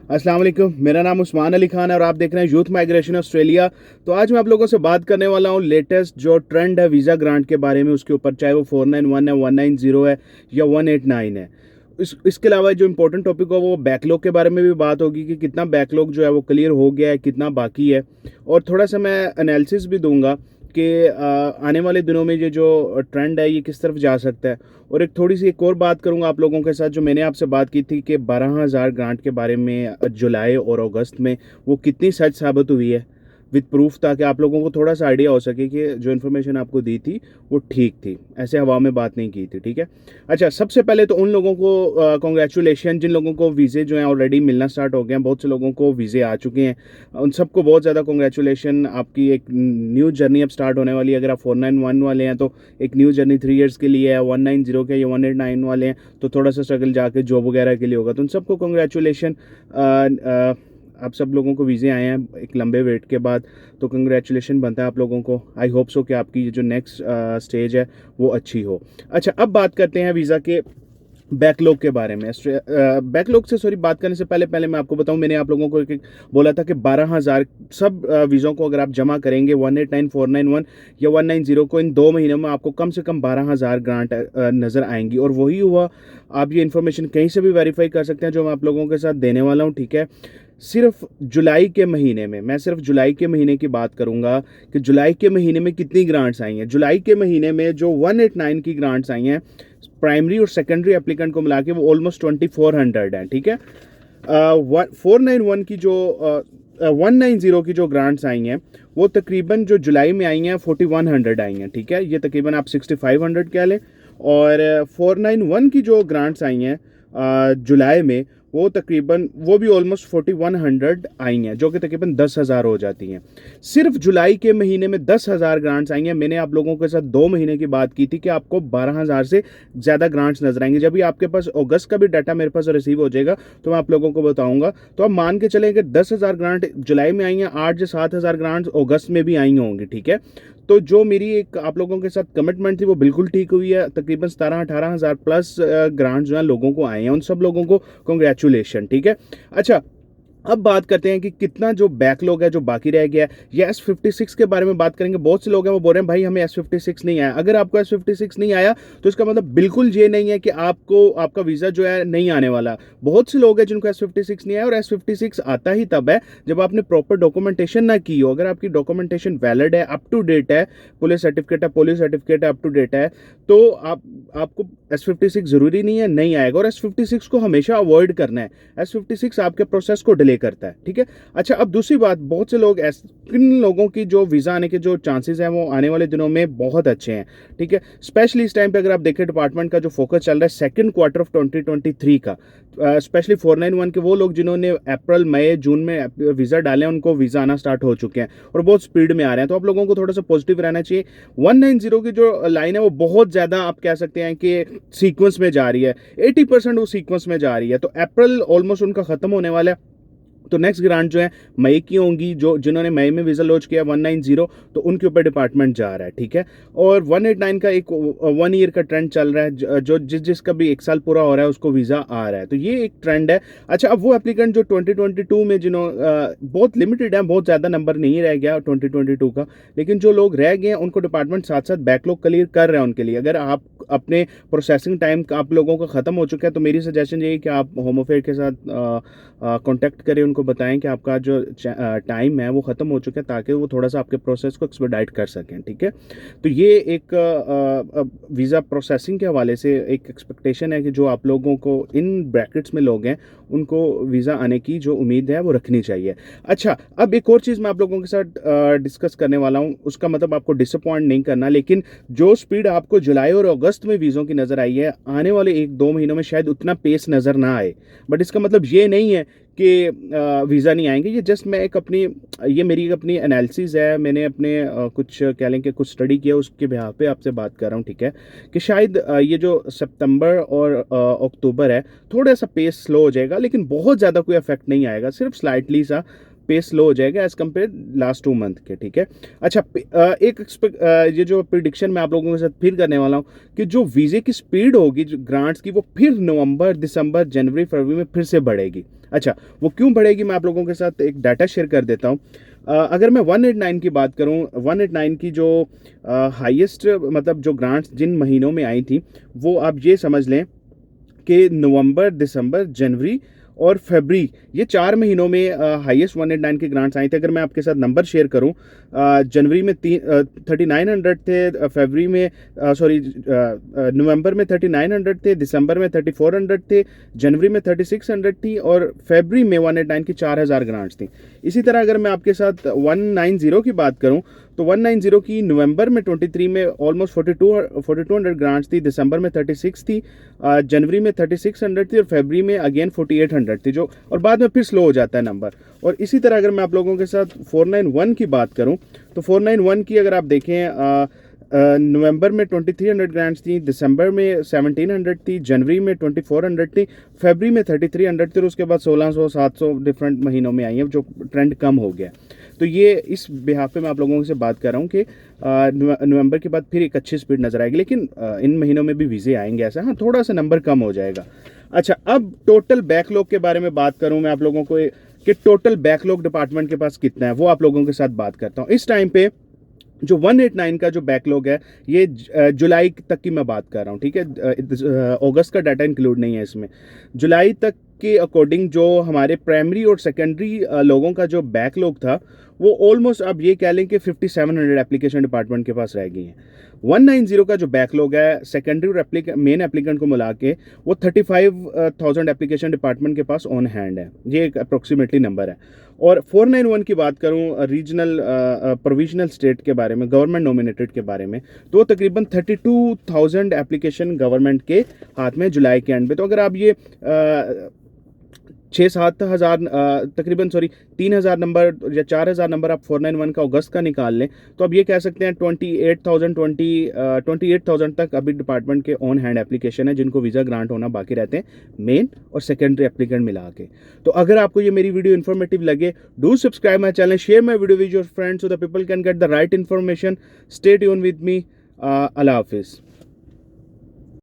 अस्सलाम वालेकुम, मेरा नाम उस्मान अली खान है और आप देख रहे हैं यूथ माइग्रेशन ऑस्ट्रेलिया। तो आज मैं आप लोगों से बात करने वाला हूँ लेटेस्ट जो ट्रेंड है वीज़ा ग्रांट के बारे में, उसके ऊपर, चाहे वो 491 है, 190 है या 189 है। इसके अलावा जो इंपॉर्टेंट टॉपिक हो वो बैकलॉग के बारे में भी बात होगी कि कितना बैकलॉग जो है वो क्लियर हो गया है, कितना बाकी है, और थोड़ा सा मैं एनालिसिस भी दूंगा कि आने वाले दिनों में ये जो ट्रेंड है ये किस तरफ जा सकता है। और एक थोड़ी सी एक और बात करूंगा आप लोगों के साथ, जो मैंने आपसे बात की थी कि 12,000 ग्रांट के बारे में जुलाई और अगस्त में, वो कितनी सच साबित हुई है विद प्रूफ, ताकि आप लोगों को थोड़ा सा आइडिया हो सके कि जो इन्फॉर्मेशन आपको दी थी वो ठीक थी, ऐसे हवा में बात नहीं की थी। ठीक है। अच्छा, सबसे पहले तो उन लोगों को कॉन्ग्रेचुलेशन जिन लोगों को वीज़े जो हैं ऑलरेडी मिलना स्टार्ट हो गए हैं। बहुत से लोगों को वीज़े आ चुके हैं, उन सबको बहुत ज़्यादा कॉन्ग्रेचुलेशन। आपकी एक न्यू जर्नी अब स्टार्ट होने वाली है। अगर आप 491 वाले हैं तो एक न्यू जर्नी 3 ईयर्स के लिए है। 190 के या 189 वाले हैं तो थोड़ा सा स्ट्रगल जाके जॉब वगैरह के लिए होगा। तो उन सबको कॉन्ग्रेचुलेशन। आप सब लोगों को वीज़े आए हैं एक लंबे वेट के बाद, तो कंग्रेचुलेशन बनता है आप लोगों को। आई होप सो कि आपकी जो नेक्स्ट स्टेज है वो अच्छी हो। अच्छा, अब बात करते हैं वीज़ा के बैकलॉग के बारे में। बैकलॉग से सॉरी बात करने से पहले पहले मैं आपको बताऊं, मैंने आप लोगों को एक बोला था कि 12,000 सब वीज़ों को अगर आप जमा करेंगे 189, 491 या 190 को, इन 2 महीनों में आपको कम से कम 12,000 ग्रांट नज़र आएंगी। और वही हुआ। आप ये इन्फॉर्मेशन कहीं से भी वेरीफाई कर सकते हैं जो मैं आप लोगों के साथ देने वाला हूँ। ठीक है। सिर्फ जुलाई के महीने में, मैं सिर्फ जुलाई के महीने की बात करूंगा कि जुलाई के महीने में कितनी ग्रांट्स आई हैं। जुलाई के महीने में जो 189 की ग्रांट्स आई हैं प्राइमरी और सेकेंडरी एप्लीकेंट को मिला के, वो ऑलमोस्ट 2400 है। ठीक है। 491 की जो 190 की जो ग्रांट्स आई हैं वो तकरीबन जो जुलाई में आई हैं 4100 आई हैं। ठीक है। ये तकरीबन आप 6500 कह लें। और 491 की जो ग्रांट्स आई हैं जुलाई में, वो तकरीबन वो भी ऑलमोस्ट 4100 आई हैं, जो कि तकरीबन 10,000 हो जाती हैं। सिर्फ जुलाई के महीने में 10,000 ग्रांट्स आई हैं। मैंने आप लोगों के साथ 2 महीने की बात की थी कि आपको 12,000 से ज़्यादा ग्रांट्स नजर आएंगे। जब भी आपके पास अगस्त का भी डाटा मेरे पास रिसीव हो जाएगा तो मैं आप लोगों को बताऊंगा। तो आप मान के चलें कि 10,000 ग्रांट जुलाई में आई हैं, 8 से 7,000 ग्रांट्स अगस्त में भी आई होंगी। ठीक है। तो जो मेरी एक आप लोगों के साथ कमिटमेंट थी वो बिल्कुल ठीक हुई है। तकरीबन 17-18,000 प्लस ग्रांट्स जो है लोगों को आए हैं। उन सब लोगों को कॉन्ग्रेचुलेशन। ठीक है। अच्छा, अब बात करते हैं कि कितना जो बैकलॉग है जो बाकी रह गया है। ये S56 के बारे में बात करेंगे। बहुत से लोग हैं वो बोल रहे हैं भाई हमें S56 नहीं आया। अगर आपको S56 नहीं आया तो इसका मतलब बिल्कुल ये नहीं है कि आपको आपका वीज़ा जो है नहीं आने वाला। बहुत से लोग हैं जिनको S56 नहीं आया, और S56 आता ही तब है जब आपने प्रॉपर डॉक्यूमेंटेशन ना की हो। अगर आपकी डॉक्यूमेंटेशन वैलिड है, अप टू डेट है, पुलिस सर्टिफिकेट है, अप टू डेट है, तो आपको S56 ज़रूरी नहीं है नहीं आएगा। और S56 को हमेशा अवॉइड करना है। S56 आपके प्रोसेस को डिले करता है। ठीक है। अच्छा, अब दूसरी बात, बहुत से लोग किन लोगों की जो वीज़ा आने के जो चांसेस हैं वो आने वाले दिनों में बहुत अच्छे हैं। ठीक है। स्पेशली इस टाइम पे अगर आप देखें डिपार्टमेंट का जो फोकस चल रहा है सेकंड क्वार्टर ऑफ 2023 का, स्पेशली 491 के वो लोग जिन्होंने अप्रैल मई जून में वीज़ा डाले हैं उनको वीज़ा आना स्टार्ट हो चुके हैं और बहुत स्पीड में आ रहे हैं। तो आप लोगों को थोड़ा सा पॉजिटिव रहना चाहिए। 190 की जो लाइन है वो बहुत ज़्यादा आप कह सकते हैं कि सीक्वेंस में जा रही है। 80% वो सीक्वेंस में जा रही है। तो अप्रैल ऑलमोस्ट उनका ख़त्म होने वाला है। तो नेक्स्ट ग्रांट जो है मई की होंगी। जो जिन्होंने मई में वीज़ा लॉन्च किया 190, तो उनके ऊपर डिपार्टमेंट जा रहा है। ठीक है। और 189 का एक 1 ईयर का ट्रेंड चल रहा है, जो जिसका भी 1 साल पूरा हो रहा है उसको वीज़ा आ रहा है। तो ये एक ट्रेंड है। अच्छा, अब वो एप्लीकेंट जो 2022 में बहुत लिमिटेड है, बहुत ज़्यादा नंबर नहीं रह गया 2022 का, लेकिन जो लोग रह गए हैं उनको डिपार्टमेंट साथ साथ बैकलॉग क्लियर कर रहे हैं उनके लिए। अगर आप अपने प्रोसेसिंग टाइम आप लोगों का ख़त्म हो चुका है तो मेरी सजेशन यही कि आप होम अफेयर के साथ कांटेक्ट करें, उनको बताएं कि आपका जो टाइम है वो ख़त्म हो चुका है, ताकि वो थोड़ा सा आपके प्रोसेस को एक्सपेडाइट कर सकें। ठीक है। तो ये एक वीज़ा प्रोसेसिंग के हवाले से एक एक्सपेक्टेशन है कि जो आप लोगों को इन ब्रैकेट्स में लोग हैं उनको वीज़ा आने की जो उम्मीद है वो रखनी चाहिए। अच्छा, अब एक और चीज़ मैं आप लोगों के साथ डिस्कस करने वाला हूँ। उसका मतलब आपको डिसअपॉइंट नहीं करना, लेकिन जो स्पीड आपको जुलाई और अगस्त में वीज़ों की नज़र आई है, आने वाले 1-2 महीनों में शायद उतना पेस नज़र ना आए। बट इसका मतलब ये नहीं है कि वीज़ा नहीं आएंगे। ये जस्ट मैं ये मेरी अपनी एनालिसिस है। मैंने अपने कुछ कह लें कि कुछ स्टडी किया, उसके बिहार पे आपसे बात कर रहा हूँ। ठीक है। कि शायद ये जो सितंबर और अक्टूबर है थोड़ा सा पेस स्लो हो जाएगा, लेकिन बहुत ज़्यादा कोई इफेक्ट नहीं आएगा, सिर्फ स्लाइटली सा पेस स्लो हो जाएगा एज कम्पेयर लास्ट 2 मंथ के, ठीक है। अच्छा, ये जो प्रिडिक्शन मैं आप लोगों के साथ फिर करने वाला हूँ कि जो वीज़े की स्पीड होगी जो ग्रांट्स की, वो फिर नवंबर, दिसंबर, जनवरी, फरवरी में फिर से बढ़ेगी। अच्छा, वो क्यों बढ़ेगी, मैं आप लोगों के साथ एक डाटा शेयर कर देता हूँ। अगर मैं 189 की बात करूं, 189 की जो हाईएस्ट मतलब जो ग्रांट्स जिन महीनों में आई थी, वो आप ये समझ लें कि नवंबर, दिसंबर, जनवरी और फरवरी, ये 4 महीनों में हाईएस्ट 189 के ग्रांट्स आए थे। अगर मैं आपके साथ नंबर शेयर करूं, जनवरी में 3900 थे, फरवरी में नवंबर में 3900 थे, दिसंबर में 3400 थे, जनवरी में 3600 थी और फरवरी में 189 की 4000 ग्रांट्स थी। इसी तरह अगर मैं आपके साथ 190 की बात करूं, तो 190 की नवंबर में 23 में ऑलमोस्ट 4200 ग्रांट्स थी, दिसंबर में 36 थी, जनवरी में 3600 थी और फरवरी में अगेन 4800 थी, जो और बाद में फिर स्लो हो जाता है नंबर। और इसी तरह अगर मैं आप लोगों के साथ 491 की बात करूं, तो 491 की अगर आप देखें, नवंबर में 2300 ग्रांट्स थी, दिसंबर में 1700 थी, जनवरी में 2400 थी, फरवरी में 3300 थी और उसके बाद 1600 700 डिफरेंट महीनों में आई है, जो ट्रेंड कम हो गया। तो ये इस बिहाफ पे मैं आप लोगों से बात कर रहा हूँ कि नवंबर के बाद फिर एक अच्छी स्पीड नज़र आएगी, लेकिन इन महीनों में भी वीज़े आएंगे ऐसा, हाँ थोड़ा सा नंबर कम हो जाएगा। अच्छा, अब टोटल बैकलॉग के बारे में बात करूँ मैं आप लोगों को कि टोटल बैकलॉग डिपार्टमेंट के पास कितना है, वो आप लोगों के साथ बात करता हूँ। इस टाइम पे जो 189 का जो बैकलॉग है, ये जुलाई तक की मैं बात कर रहा हूँ, ठीक है। अगस्त का डाटा इंक्लूड नहीं है इसमें। जुलाई तक के अकॉर्डिंग जो हमारे प्राइमरी और सेकेंडरी लोगों का जो बैकलॉग था, वो ऑलमोस्ट आप ये कह लें कि 5700 एप्लीकेशन डिपार्टमेंट के पास रह गई हैं। 190 का जो बैकलॉग है सेकेंडरी और मेन एप्लीकेंट को मिला के, वो 35,000 एप्लीकेशन डिपार्टमेंट के पास ऑन हैंड है। ये एक अप्रोक्सीमेटली नंबर है। और 491 की बात करूं रीजनल प्रोविजनल स्टेट के बारे में, गवर्नमेंट नॉमिनेटेड के बारे में, तो तकरीबन 32,000 एप्लीकेशन गवर्नमेंट के हाथ में जुलाई के एंड पे। तो अगर आप ये 6-7 हज़ार तकरीबन 3,000 नंबर या 4,000 नंबर आप 491 का अगस्त का निकाल लें, तो अब ये कह सकते हैं 28,000 तक अभी डिपार्टमेंट के ऑन हैंड एप्लीकेशन है जिनको वीज़ा ग्रांट होना बाकी रहते हैं, मेन और सेकेंडरी एप्लीकेंट मिला के। तो अगर आपको ये मेरी वीडियो इन्फॉर्मेटिव लगे, do subscribe my channel, share my video with your friends so the people can get the right information. Stay tune with me. अल्लाह हाफिज़।